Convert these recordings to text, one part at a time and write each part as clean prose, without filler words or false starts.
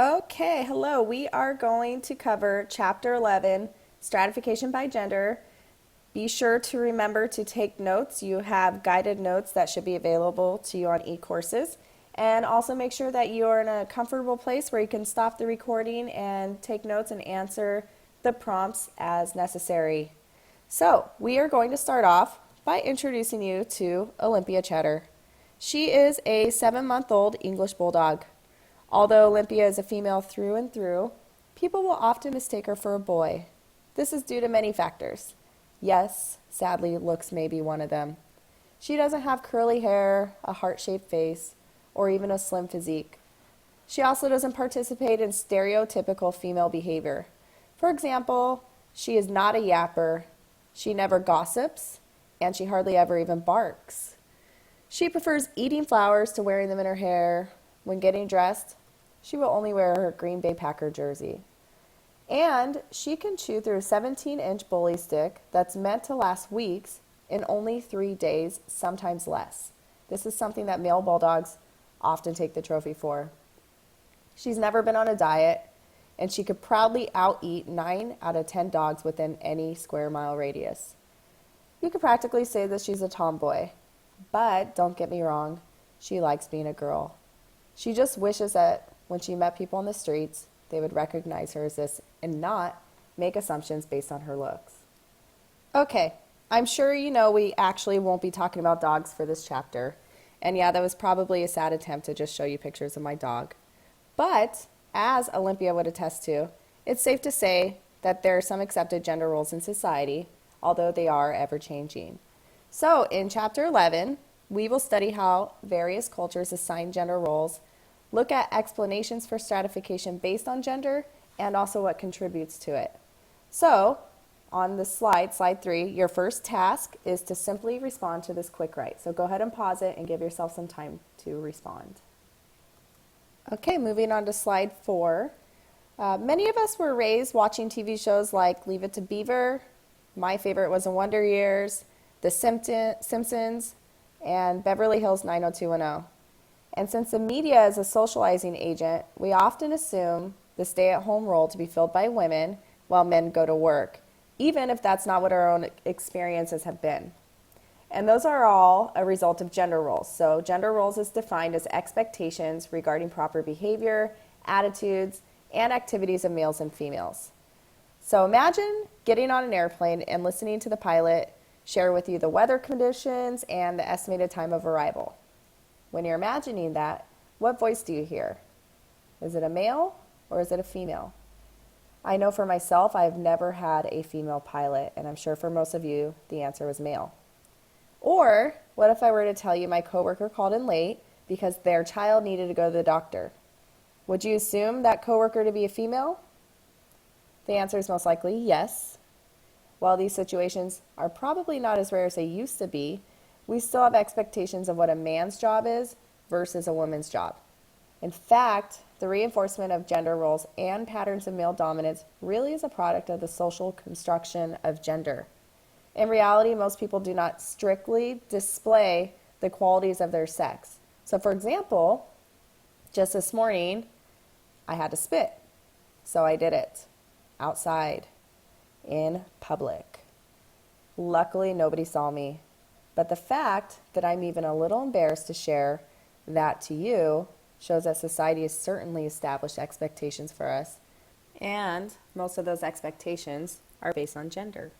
Okay, hello. We are going to cover Chapter 11, Stratification by Gender. Be sure to remember to take notes. You have guided notes that should be available to you on e-courses. And also make sure that you are in a comfortable place where you can stop the recording and take notes and answer the prompts as necessary. So, we are going to start off by introducing you to Olympia Cheddar. She is a 7-month-old English Bulldog. Although Olympia is a female through and through, people will often mistake her for a boy. This is due to many factors. Yes, sadly, looks may be one of them. She doesn't have curly hair, a heart-shaped face, or even a slim physique. She also doesn't participate in stereotypical female behavior. For example, she is not a yapper, she never gossips, and she hardly ever even barks. She prefers eating flowers to wearing them in her hair. When getting dressed, she will only wear her Green Bay Packer jersey. And she can chew through a 17-inch bully stick that's meant to last weeks in only 3 days, sometimes less. This is something that male bulldogs often take the trophy for. She's never been on a diet, and she could proudly out-eat 9 out of 10 dogs within any square mile radius. You could practically say that she's a tomboy, but don't get me wrong, she likes being a girl. She just wishes that when she met people on the streets, they would recognize her as this and not make assumptions based on her looks. Okay, I'm sure you know we actually won't be talking about dogs for this chapter. And yeah, that was probably a sad attempt to just show you pictures of my dog. But, as Olympia would attest to, it's safe to say that there are some accepted gender roles in society, although they are ever-changing. So, in Chapter 11, we will study how various cultures assign gender roles, look at explanations for stratification based on gender, and also what contributes to it. So, on the slide 3, your first task is to simply respond to this quick write. So go ahead and pause it and give yourself some time to respond. Okay, moving on to slide 4. Many of us were raised watching TV shows like Leave It to Beaver. My favorite was The Wonder Years, The Simpsons, and Beverly Hills 90210. And since the media is a socializing agent, we often assume the stay-at-home role to be filled by women while men go to work, even if that's not what our own experiences have been. And those are all a result of gender roles. So gender roles is defined as expectations regarding proper behavior, attitudes, and activities of males and females. So imagine getting on an airplane and listening to the pilot share with you the weather conditions and the estimated time of arrival. When you're imagining that, what voice do you hear? Is it a male or is it a female? I know for myself, I've never had a female pilot, and I'm sure for most of you, the answer was male. Or, what if I were to tell you my coworker called in late because their child needed to go to the doctor? Would you assume that coworker to be a female? The answer is most likely yes. While these situations are probably not as rare as they used to be, we still have expectations of what a man's job is versus a woman's job. In fact, the reinforcement of gender roles and patterns of male dominance really is a product of the social construction of gender. In reality, most people do not strictly display the qualities of their sex. So for example, just this morning, I had to spit. So I did it outside, in public. Luckily, nobody saw me. But the fact that I'm even a little embarrassed to share that to you shows that society has certainly established expectations for us, and most of those expectations are based on gender.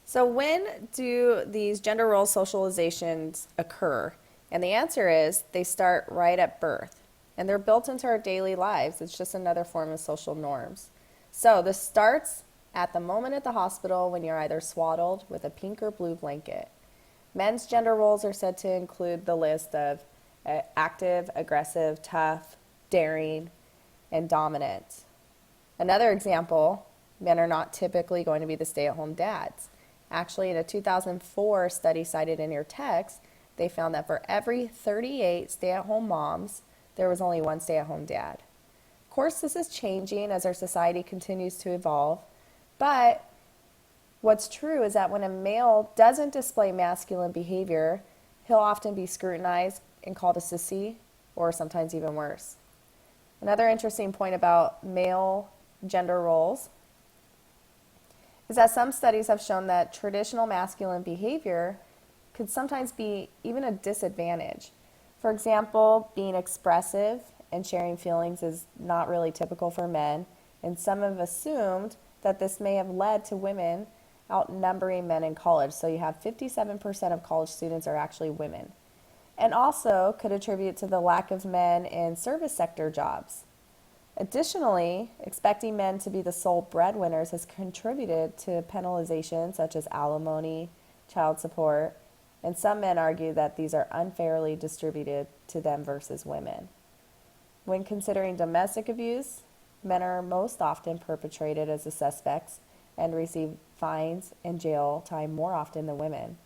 So when do these gender role socializations occur? And the answer is they start right at birth, and they're built into our daily lives. It's just another form of social norms. So this starts at the moment at the hospital when you're either swaddled with a pink or blue blanket. Men's gender roles are said to include the list of active, aggressive, tough, daring, and dominant. Another example, men are not typically going to be the stay-at-home dads. Actually, in a 2004 study cited in your text, they found that for every 38 stay-at-home moms, there was only one stay-at-home dad. Of course, this is changing as our society continues to evolve, but what's true is that when a male doesn't display masculine behavior, he'll often be scrutinized and called a sissy, or sometimes even worse. Another interesting point about male gender roles is that some studies have shown that traditional masculine behavior could sometimes be even a disadvantage. For example, being expressive and sharing feelings is not really typical for men, and some have assumed that this may have led to women outnumbering men in college. So you have 57% of college students are actually women. And also could attribute to the lack of men in service sector jobs. Additionally, expecting men to be the sole breadwinners has contributed to penalization such as alimony, child support, and some men argue that these are unfairly distributed to them versus women. When considering domestic abuse, men are most often perpetrated as the suspects and receive fines and jail time more often than women.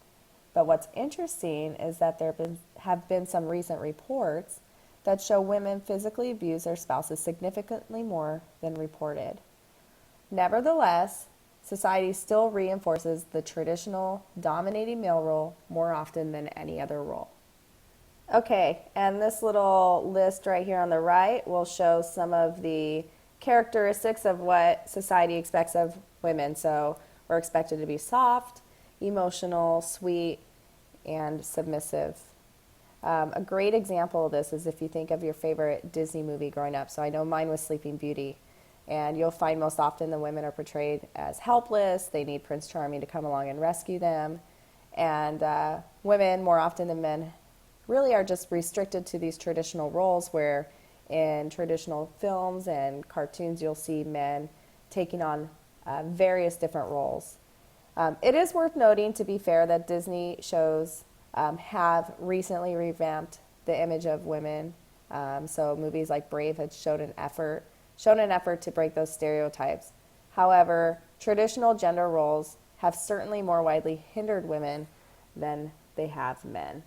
But what's interesting is that there have been some recent reports that show women physically abuse their spouses significantly more than reported. Nevertheless, society still reinforces the traditional dominating male role more often than any other role. Okay, and this little list right here on the right will show some of the characteristics of what society expects of women. So we're expected to be soft, emotional, sweet, and submissive. A great example of this is if you think of your favorite Disney movie growing up. So I know mine was Sleeping Beauty. And you'll find most often the women are portrayed as helpless. They need Prince Charming to come along and rescue them. And women, more often than men, really are just restricted to these traditional roles where in traditional films and cartoons you'll see men taking on various different roles. It is worth noting, to be fair, that Disney shows have recently revamped the image of women. So movies like Brave had shown an effort to break those stereotypes. However, traditional gender roles have certainly more widely hindered women than they have men.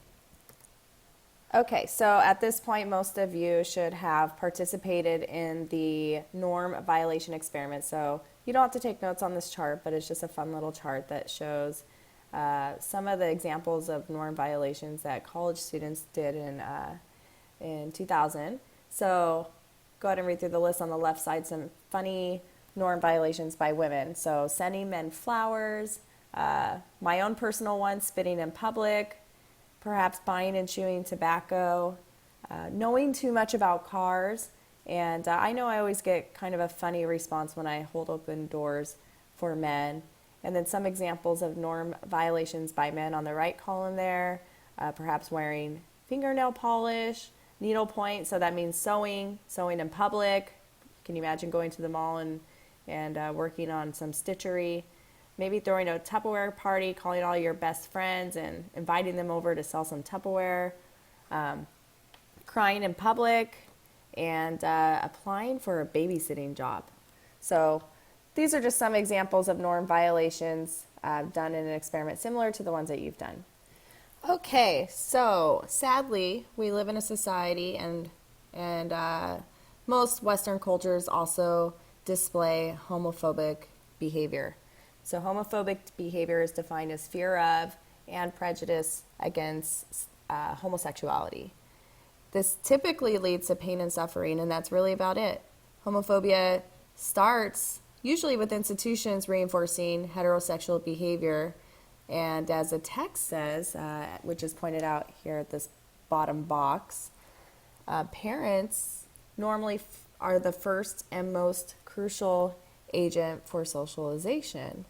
Okay, so at this point, most of you should have participated in the norm violation experiment. So you don't have to take notes on this chart, but it's just a fun little chart that shows some of the examples of norm violations that college students did in 2000. So go ahead and read through the list on the left side, some funny norm violations by women. So sending men flowers, my own personal one, spitting in public, perhaps buying and chewing tobacco, knowing too much about cars. And I know I always get kind of a funny response when I hold open doors for men. And then some examples of norm violations by men on the right column there, perhaps wearing fingernail polish, needlepoint, so that means sewing in public. Can you imagine going to the mall and working on some stitchery? Maybe throwing a Tupperware party, calling all your best friends and inviting them over to sell some Tupperware, crying in public, and applying for a babysitting job. So these are just some examples of norm violations done in an experiment similar to the ones that you've done. Okay, so sadly, we live in a society and most Western cultures also display homophobic behavior. So homophobic behavior is defined as fear of and prejudice against homosexuality. This typically leads to pain and suffering, and that's really about it. Homophobia starts usually with institutions reinforcing heterosexual behavior, and as the text says, which is pointed out here at this bottom box, parents normally are the first and most crucial agent for socialization.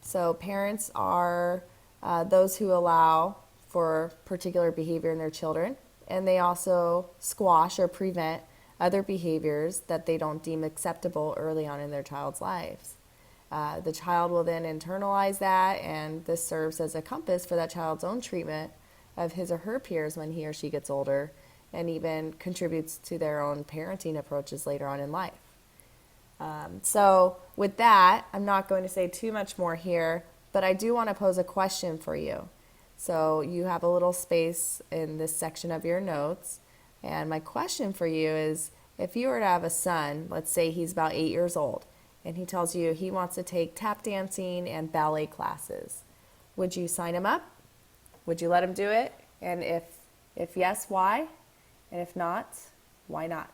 So parents are those who allow for particular behavior in their children, and they also squash or prevent other behaviors that they don't deem acceptable early on in their child's lives. The child will then internalize that, and this serves as a compass for that child's own treatment of his or her peers when he or she gets older, and even contributes to their own parenting approaches later on in life. So with that, I'm not going to say too much more here, but I do want to pose a question for you. So you have a little space in this section of your notes, and my question for you is, if you were to have a son, let's say he's about 8 years old, and he tells you he wants to take tap dancing and ballet classes, would you sign him up? Would you let him do it? And if yes, why? And if not, why not?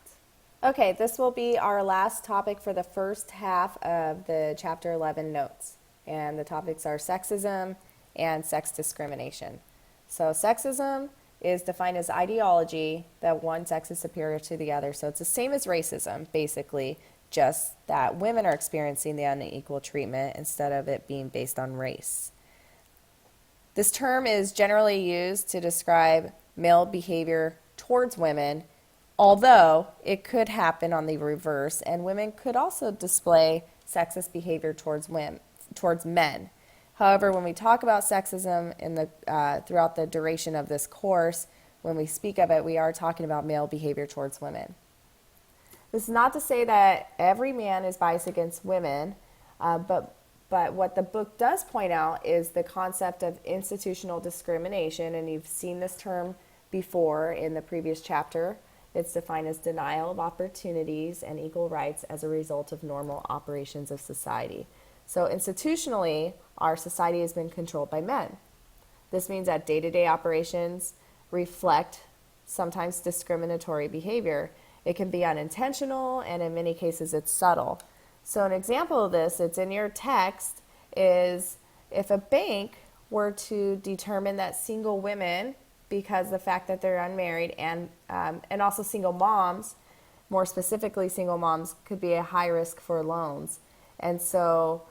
Okay, this will be our last topic for the first half of the Chapter 11 notes. And the topics are sexism and sex discrimination. So, sexism is defined as ideology that one sex is superior to the other. So, it's the same as racism, basically, just that women are experiencing the unequal treatment instead of it being based on race. This term is generally used to describe male behavior towards women, although it could happen on the reverse, and women could also display sexist behavior towards men. However, when we talk about sexism throughout the duration of this course, when we speak of it, we are talking about male behavior towards women. This is not to say that every man is biased against women, but what the book does point out is the concept of institutional discrimination, and you've seen this term before in the previous chapter. It's defined as denial of opportunities and equal rights as a result of normal operations of society. So institutionally, our society has been controlled by men. This means that day-to-day operations reflect sometimes discriminatory behavior. It can be unintentional, and in many cases it's subtle. So an example of this, it's in your text, is if a bank were to determine that single women, because the fact that they're unmarried and also single moms, more specifically single moms, could be a high risk for loans. And so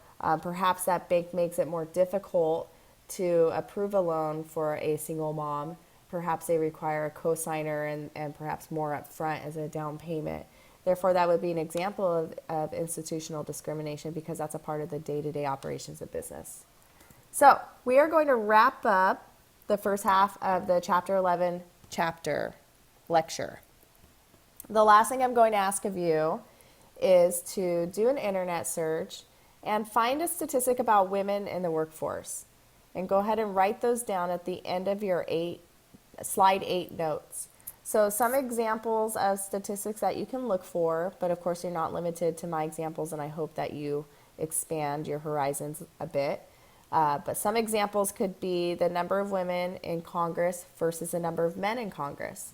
perhaps that bank makes it more difficult to approve a loan for a single mom. Perhaps they require a cosigner and perhaps more up front as a down payment. Therefore, that would be an example of institutional discrimination because that's a part of the day-to-day operations of business. So we are going to wrap up the first half of the Chapter 11 lecture. The last thing I'm going to ask of you is to do an internet search and find a statistic about women in the workforce. And go ahead and write those down at the end of your slide 8 notes. So some examples of statistics that you can look for, but of course you're not limited to my examples, and I hope that you expand your horizons a bit. But some examples could be the number of women in Congress versus the number of men in Congress.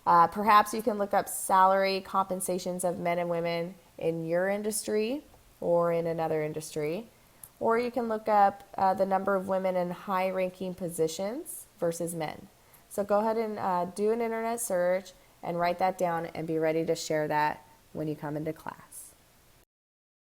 Perhaps you can look up salary compensations of men and women in your industry or in another industry. Or you can look up the number of women in high-ranking positions versus men. So go ahead and do an internet search and write that down and be ready to share that when you come into class.